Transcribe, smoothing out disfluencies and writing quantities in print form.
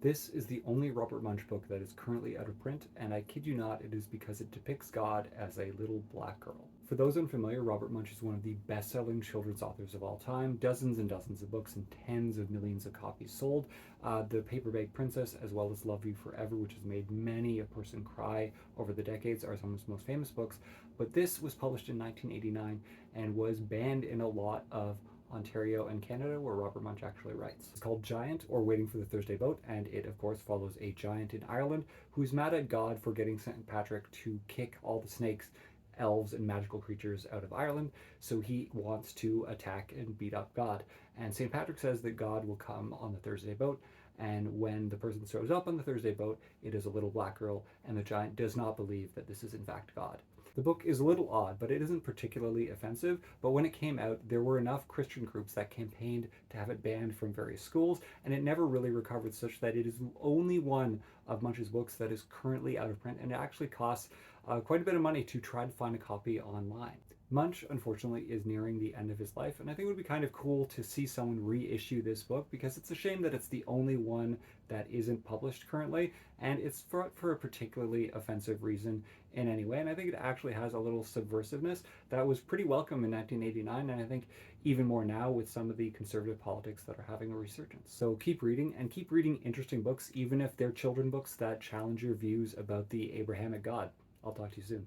This is the only Robert Munsch book that is currently out of print, and I kid you not, it is because it depicts God as a little black girl. For those unfamiliar, Robert Munsch is one of the best-selling children's authors of all time, dozens and dozens of books and tens of millions of copies sold. The Paper Bag Princess, as well as Love You Forever, which has made many a person cry over the decades, are some of his most famous books. But this was published in 1989 and was banned in a lot of Ontario and Canada, where Robert Munsch actually writes. It's called Giant, or Waiting for the Thursday Boat, and it of course follows a giant in Ireland who's mad at God for getting St. Patrick to kick all the snakes, elves, and magical creatures out of Ireland, so he wants to attack and beat up God. And St. Patrick says that God will come on the Thursday boat, and when the person shows up on the Thursday boat, it is a little black girl, and the giant does not believe that this is in fact God. The book is a little odd, but it isn't particularly offensive. But when it came out, there were enough Christian groups that campaigned to have it banned from various schools, and it never really recovered, such that it is only one of Munsch's books that is currently out of print, and it actually costs quite a bit of money to try to find a copy online. Munsch, unfortunately, is nearing the end of his life, and I think it would be kind of cool to see someone reissue this book, because it's a shame that it's the only one that isn't published currently, and it's for a particularly offensive reason in any way, and I think it actually has a little subversiveness that was pretty welcome in 1989, and I think even more now with some of the conservative politics that are having a resurgence. So keep reading, and keep reading interesting books, even if they're children books that challenge your views about the Abrahamic God. I'll talk to you soon.